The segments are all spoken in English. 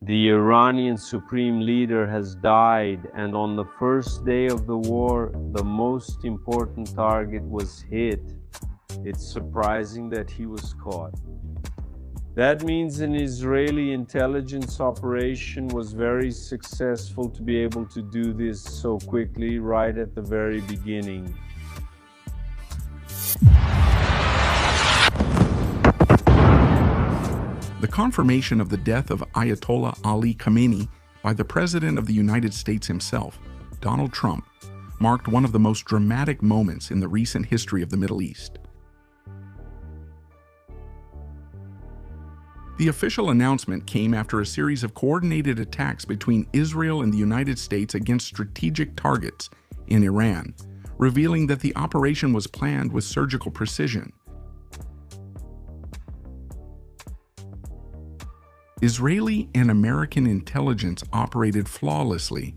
The Iranian supreme leader has died, and on the first day of the war, the most important target was hit. It's surprising that he was caught. That means an Israeli intelligence operation was very successful to be able to do this so quickly right at the very beginning. The confirmation of the death of Ayatollah Ali Khamenei by the President of the United States himself, Donald Trump, marked one of the most dramatic moments in the recent history of the Middle East. The official announcement came after a series of coordinated attacks between Israel and the United States against strategic targets in Iran, revealing that the operation was planned with surgical precision. Israeli and American intelligence operated flawlessly,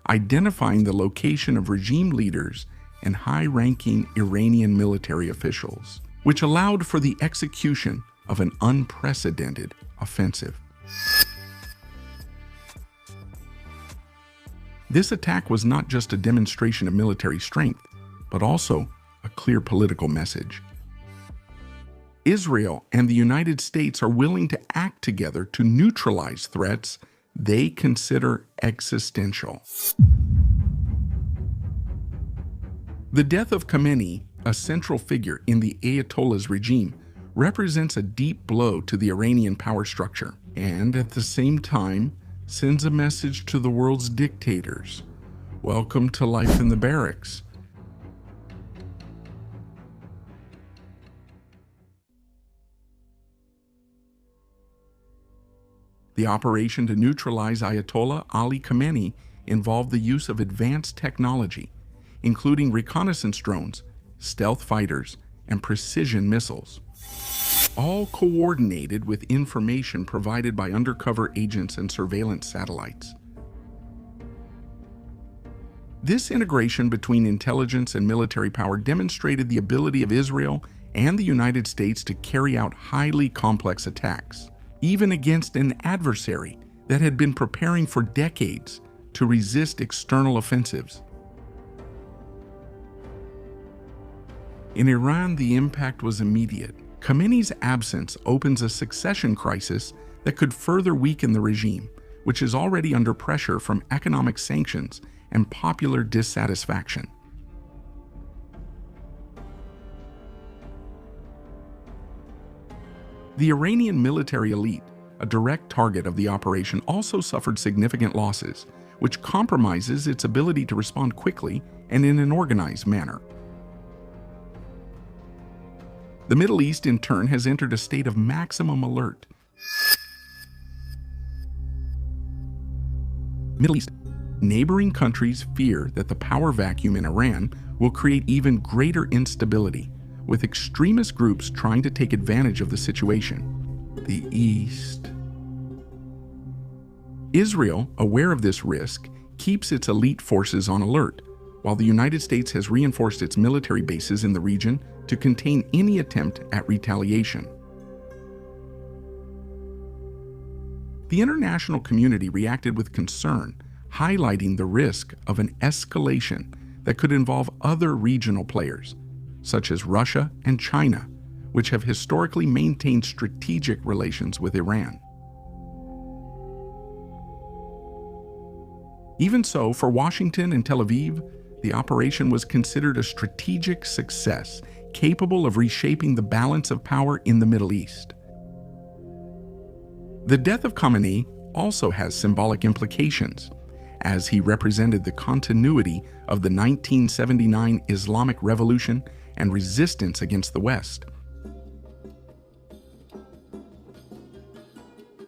identifying the location of regime leaders and high-ranking Iranian military officials, which allowed for the execution of an unprecedented offensive. This attack was not just a demonstration of military strength, but also a clear political message. Israel and the United States are willing to act together to neutralize threats they consider existential. The death of Khamenei, a central figure in the Ayatollah's regime, represents a deep blow to the Iranian power structure and, at the same time, sends a message to the world's dictators. Welcome to life in the barracks. The operation to neutralize Ayatollah Ali Khamenei involved the use of advanced technology, including reconnaissance drones, stealth fighters, and precision missiles, all coordinated with information provided by undercover agents and surveillance satellites. This integration between intelligence and military power demonstrated the ability of Israel and the United States to carry out highly complex attacks, even against an adversary that had been preparing for decades to resist external offensives. In Iran, the impact was immediate. Khamenei's absence opens a succession crisis that could further weaken the regime, which is already under pressure from economic sanctions and popular dissatisfaction. The Iranian military elite, a direct target of the operation, also suffered significant losses, which compromises its ability to respond quickly and in an organized manner. The Middle East, in turn, has entered a state of maximum alert. Middle East. Neighboring countries fear that the power vacuum in Iran will create even greater instability, with extremist groups trying to take advantage of the situation. The East. Israel, aware of this risk, keeps its elite forces on alert, while the United States has reinforced its military bases in the region to contain any attempt at retaliation. The international community reacted with concern, highlighting the risk of an escalation that could involve other regional players, such as Russia and China, which have historically maintained strategic relations with Iran. Even so, for Washington and Tel Aviv, the operation was considered a strategic success, capable of reshaping the balance of power in the Middle East. The death of Khamenei also has symbolic implications, as he represented the continuity of the 1979 Islamic Revolution and resistance against the West.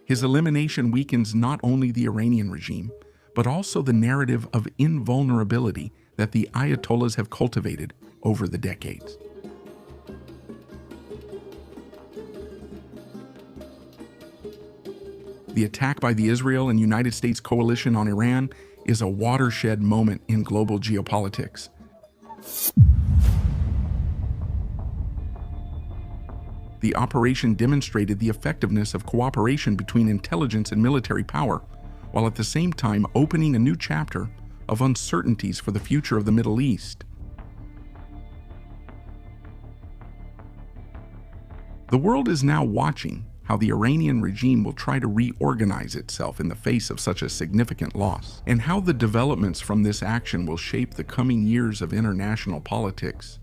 His elimination weakens not only the Iranian regime, but also the narrative of invulnerability that the Ayatollahs have cultivated over the decades. The attack by the Israel and United States coalition on Iran is a watershed moment in global geopolitics. the operation demonstrated the effectiveness of cooperation between intelligence and military power, while at the same time opening a new chapter of uncertainties for the future of the Middle East. The world is now watching how the Iranian regime will try to reorganize itself in the face of such a significant loss, and how the developments from this action will shape the coming years of international politics.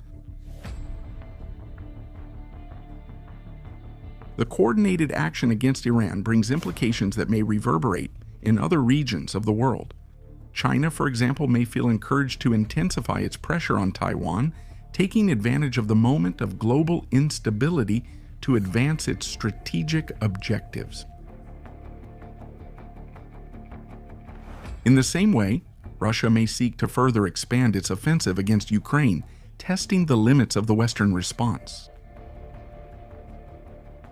The coordinated action against Iran brings implications that may reverberate in other regions of the world. China, for example, may feel encouraged to intensify its pressure on Taiwan, taking advantage of the moment of global instability to advance its strategic objectives. In the same way, Russia may seek to further expand its offensive against Ukraine, testing the limits of the Western response.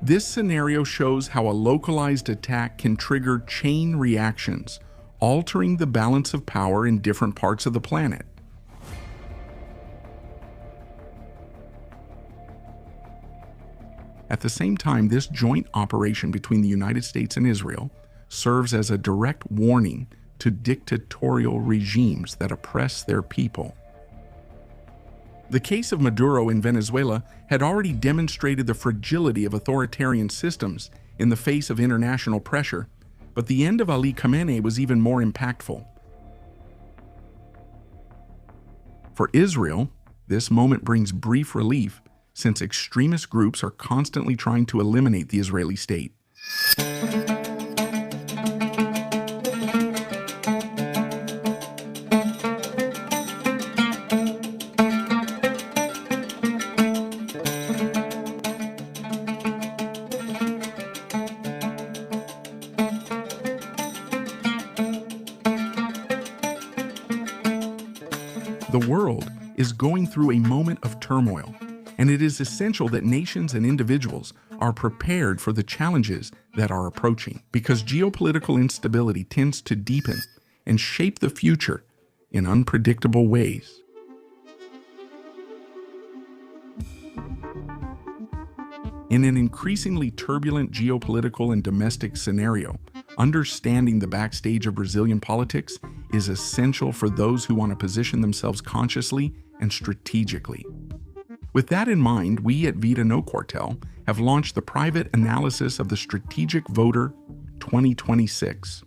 This scenario shows how a localized attack can trigger chain reactions, altering the balance of power in different parts of the planet. At the same time, this joint operation between the United States and Israel serves as a direct warning to dictatorial regimes that oppress their people. The case of Maduro in Venezuela had already demonstrated the fragility of authoritarian systems in the face of international pressure, but the end of Ali Khamenei was even more impactful. For Israel, this moment brings brief relief, since extremist groups are constantly trying to eliminate the Israeli state. The world is going through a moment of turmoil, and it is essential that nations and individuals are prepared for the challenges that are approaching, because geopolitical instability tends to deepen and shape the future in unpredictable ways. In an increasingly turbulent geopolitical and domestic scenario, understanding the backstage of Brazilian politics is essential for those who want to position themselves consciously and strategically. With that in mind, we at Vida No Quartel have launched the private analysis of the Strategic Voter 2026.